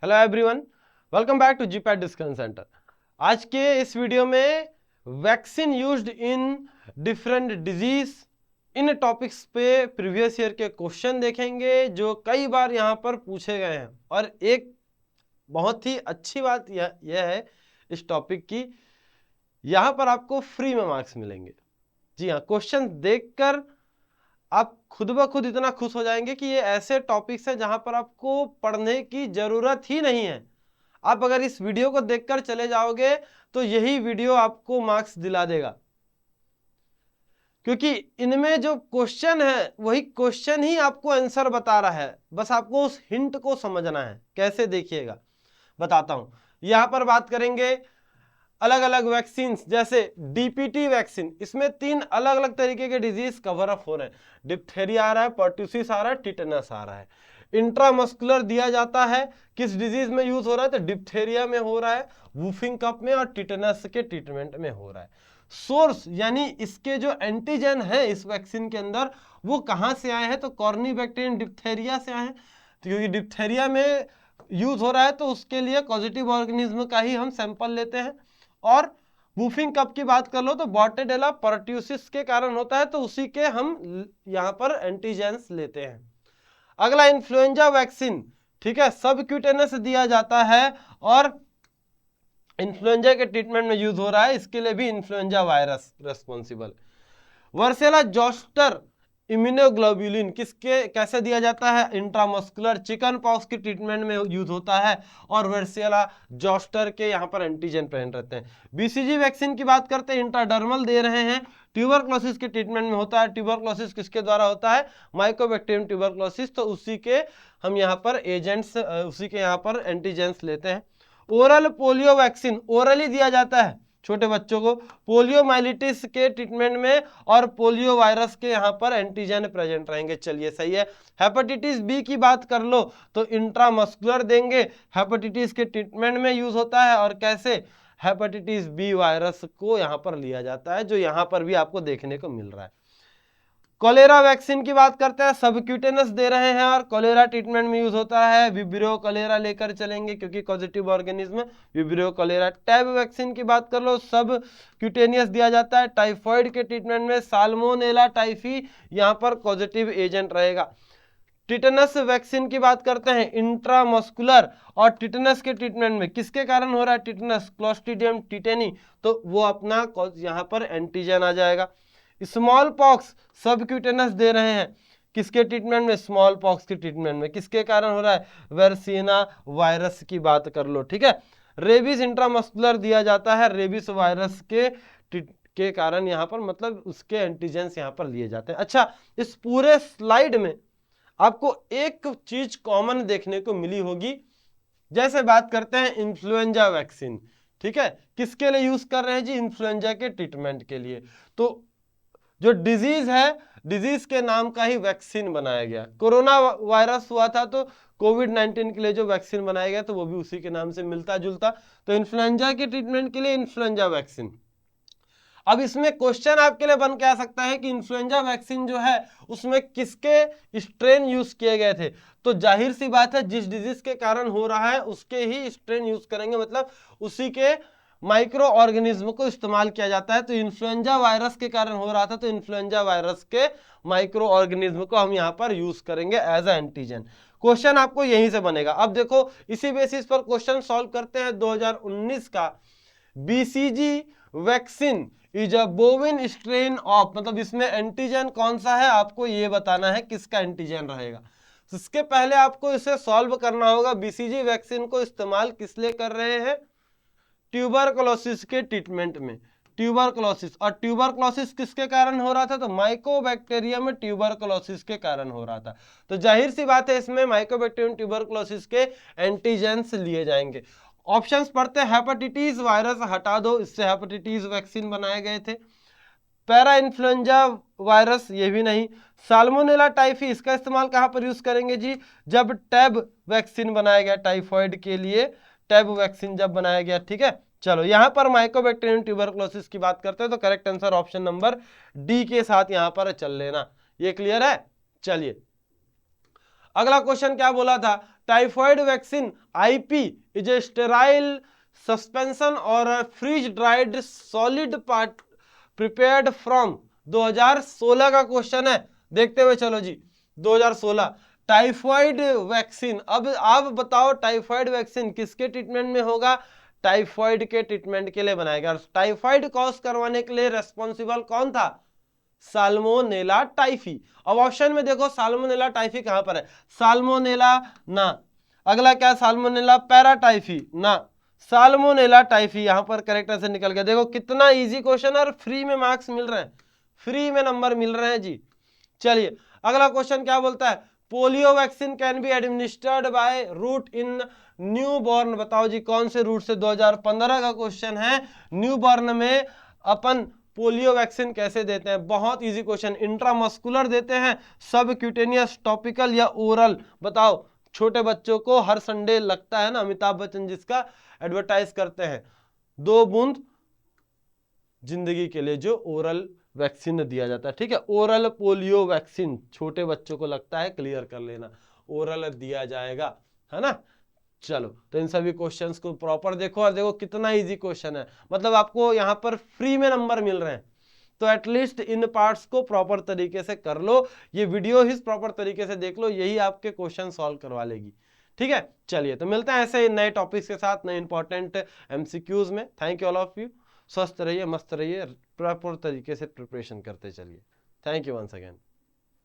Hello everyone, welcome back to GPAT discussion centre. आज के इस वीडियो में vaccine used in different disease in topics पे previous year के क्वेश्चन देखेंगे जो कई बार यहाँ पर पूछे गए हैं। और एक बहुत ही अच्छी बात यह है इस टॉपिक की, यहाँ पर आपको फ्री में मार्क्स मिलेंगे। जी हाँ, क्वेश्चन देखकर आप खुद ब खुद इतना खुश हो जाएंगे कि ये ऐसे टॉपिक्स हैं जहां पर आपको पढ़ने की जरूरत ही नहीं है। आप अगर इस वीडियो को देखकर चले जाओगे तो यही वीडियो आपको मार्क्स दिला देगा, क्योंकि इनमें जो क्वेश्चन है वही क्वेश्चन ही आपको आंसर बता रहा है। बस आपको उस हिंट को समझना है। कैसे, देखिएगा, बताता हूं। यहां पर बात करेंगे अलग अलग वैक्सीन, जैसे डीपीटी वैक्सीन, इसमें 3 अलग अलग तरीके के डिजीज कवर अप हो रहे हैं। डिप्थेरिया आ रहा है, पर्ट्यूसिस आ रहा है, टिटेनस आ रहा है। इंट्रामस्कुलर दिया जाता है, किस डिजीज में यूज हो रहा है तो डिप्थेरिया में हो रहा है, वुफिंग कफ में और टिटेनस के ट्रीटमेंट में हो रहा है। सोर्स यानी इसके जो एंटीजन है इस वैक्सीन के अंदर वो कहां से आए हैं तो कॉर्नीबैक्टीरियम डिप्थेरिया से आए हैं। तो क्योंकि डिप्थेरिया में यूज हो रहा है तो उसके लिए पॉजिटिव ऑर्गेनिज्म का ही हम सैंपल लेते हैं। और वुफिंग कफ की बात कर लो तो बॉर्टेडेला पर्ट्यूसिस के कारण होता है, तो उसी के हम यहां पर एंटीजेंस लेते हैं। अगला इन्फ्लुएंजा वैक्सीन, ठीक है, सबक्यूटेनस दिया जाता है और इन्फ्लुएंजा के ट्रीटमेंट में यूज हो रहा है। इसके लिए भी influenza virus responsible. Varicella zoster immunoglobulin किसके कैसे दिया जाता है, इंट्रामस्कुलर चिकन पॉक्स के ट्रीटमेंट में यूज होता है और वर्सेला जोस्टर के यहाँ पर एंटीजन प्रेजेंट रहते हैं। बीसीजी वैक्सीन की बात करते हैं, इंट्राडर्मल दे रहे हैं, ट्यूबरक्लोसिस के ट्रीटमेंट में होता है। ट्यूबरक्लोसिस किसके द्वारा होता है, माइकोबैक्टीरियम ट्यूबरक्लोसिस, तो उसी के हम यहाँ पर एजेंट्स, उसी के यहाँ पर एंटीजेंस लेते हैं। ओरल पोलियो वैक्सीन ओरली दिया जाता है छोटे बच्चों को पोलियोमाइलिटिस के ट्रीटमेंट में और पोलियो वायरस के यहाँ पर एंटीजन प्रेजेंट रहेंगे। चलिए, सही है। हेपेटाइटिस बी की बात कर लो तो इंट्रामस्कुलर देंगे, हेपेटाइटिस के ट्रीटमेंट में यूज होता है। और कैसे, हेपेटाइटिस बी वायरस को यहाँ पर लिया जाता है, जो यहाँ पर भी आपको देखने को मिल रहा है। कोलेरा वैक्सीन की बात करते हैं, सबक्यूटेनस दे रहे हैं और कोलेरा ट्रीटमेंट में यूज होता है। विब्रियो कोलेरा लेकर चलेंगे क्योंकि positive organism vibrio cholera. TAB vaccine की बात कर लो, सब क्यूटेनियस दिया जाता है। टाइफॉइड के ट्रीटमेंट में साल्मोनेला टाइफी यहाँ पर पॉजिटिव एजेंट रहेगा। टिटेनस वैक्सीन की बात करते हैं, इंट्रामस्कुलर और टिटेनस के ट्रीटमेंट में किसके कारण हो रहा है टिटेनस, क्लोस्ट्रीडियम टिटेनी, तो वो अपना यहाँ पर एंटीजन आ जाएगा। स्मॉल पॉक्स सबक्यूटेनस दे रहे हैं, किसके ट्रीटमेंट में, स्मॉल पॉक्स के ट्रीटमेंट में, किसके कारण हो रहा है, वेरसीना वायरस की बात कर लो, ठीक है। रेबीज इंट्रामस्कुलर दिया जाता है, रेबीज वायरस के कारण यहाँ पर मतलब उसके एंटीजेंस यहाँ पर लिए जाते हैं। अच्छा, इस पूरे स्लाइड में आपको एक चीज कॉमन देखने को मिली होगी। जैसे बात करते हैं इन्फ्लुएंजा वैक्सीन, ठीक है, किसके लिए यूज कर रहे हैं जी, इन्फ्लुएंजा के ट्रीटमेंट के लिए। तो जो डिजीज है, डिजीज के नाम का ही वैक्सीन बनाया गया। कोरोना वायरस हुआ था तो कोविड-19 के लिए जो वैक्सीन बनाया गया तो वो भी उसी के नाम से मिलता जुलता। तो इन्फ्लुएंजा के ट्रीटमेंट के लिए इन्फ्लुएंजा वैक्सीन। अब इसमें क्वेश्चन आपके लिए बन के आ सकता है कि इन्फ्लुएंजा वैक्सीन जो है उसमें किसके स्ट्रेन यूज किए गए थे। तो जाहिर सी बात है, जिस डिजीज के कारण हो रहा है उसके ही स्ट्रेन यूज करेंगे, मतलब उसी के माइक्रो ऑर्गेनिज्म को इस्तेमाल किया जाता है। तो इन्फ्लुएंजा वायरस के कारण हो रहा था तो इन्फ्लुएंजा वायरस के माइक्रो ऑर्गेनिज्म को हम यहाँ पर यूज करेंगे एज ए एंटीजन। क्वेश्चन आपको यहीं से बनेगा। अब देखो, इसी बेसिस पर क्वेश्चन सॉल्व करते हैं 2019 का। BCG vaccine is a बोविन strain of, मतलब इसमें एंटीजन कौन सा है आपको ये बताना है, किसका एंटीजन रहेगा। इसके पहले आपको इसे सॉल्व करना होगा। बीसीजी वैक्सीन को इस्तेमाल किस लिए कर रहे हैं, ट्यूबरकुलोसिस के ट्रीटमेंट में। ट्यूबरकुलोसिस, और ट्यूबरकुलोसिस किसके कारण हो रहा था तो माइकोबैक्टीरियम ट्यूबरकुलोसिस के कारण हो रहा था। तो जाहिर सी बात है इसमें माइकोबैक्टीरियम ट्यूबरकुलोसिस के एंटीजेंस लिए जाएंगे। ऑप्शंस पढ़ते हैं, हेपेटाइटिस वायरस हटा दो, इससे हेपेटाइटिस वैक्सीन बनाए गए थे। पैरा इन्फ्लुएंजा वायरस, ये भी नहीं। साल्मोनेला टाइफी, इसका इस्तेमाल कहां पर यूज करेंगे जी, जब टैब वैक्सीन बनाया गया टाइफॉइड के लिए, टैब वैक्सीन जब बनाया गया, ठीक है। चलो, यहां पर माइकोबैक्टीरियम ट्यूबरकुलोसिस की बात करते हैं तो correct answer option number D के साथ यहां पर चल लेना। ये क्लियर है। चलिए, अगला क्वेश्चन क्या बोला था typhoid vaccine IP is a sterile suspension और freeze dried solid part prepared from 2016 का क्वेश्चन है। देखते हुए चलो जी 2016 टाइफॉइड वैक्सीन। अब आप बताओ टाइफॉइड वैक्सीन किसके ट्रीटमेंट में होगा? टाइफॉइड के ट्रीटमेंट के लिए बनाया गया। टाइफॉइड कॉज करवाने के लिए रेस्पॉन्सिबल कौन था? Salmonella typhi. अब ऑप्शन में देखो साल्मोनेला टाइफी कहां पर है? साल्मोनेला ना, अगला क्या? साल्मोनेला पैराटाइफी ना, साल्मोनेला टाइफी यहां पर करेक्ट आंसर निकल गया। देखो कितना इजी क्वेश्चन है और फ्री में मार्क्स मिल रहे हैं, फ्री में नंबर मिल रहे हैं जी। चलिए अगला क्वेश्चन क्या बोलता है? Polio vaccine can be administered by route in newborn. बताओ जी कौन से रूट से? 2015 का क्वेश्चन है। न्यू बॉर्न में अपन पोलियो वैक्सीन कैसे देते हैं? बहुत इजी क्वेश्चन। इंट्रामस्कुलर देते हैं, सब क्यूटेनियस, टॉपिकल या ओरल? बताओ छोटे बच्चों को हर संडे लगता है ना, अमिताभ बच्चन जिसका एडवर्टाइज करते हैं, 2 बूंद जिंदगी के लिए जो ओरल वैक्सीन दिया जाता है, ठीक है, ओरल पोलियो वैक्सीन छोटे बच्चों को लगता है, क्लियर कर लेना, ओरल दिया जाएगा, है ना। चलो तो इन सभी क्वेश्चंस को प्रॉपर देखो और देखो कितना इजी क्वेश्चन है, मतलब आपको यहाँ पर फ्री में नंबर मिल रहे हैं। तो एटलीस्ट इन पार्ट्स को प्रॉपर तरीके से कर लो, ये वीडियो ही प्रॉपर तरीके से देख लो, यही आपके क्वेश्चन सॉल्व करवा लेगी। ठीक है, चलिए तो मिलते हैं ऐसे नए टॉपिक्स के साथ, नए इंपॉर्टेंट एमसीक्यूज में। Thank you all of you. स्वस्थ रहिए, मस्त रहिए, प्रॉपर तरीके से प्रिपरेशन करते चलिए। Thank you once again.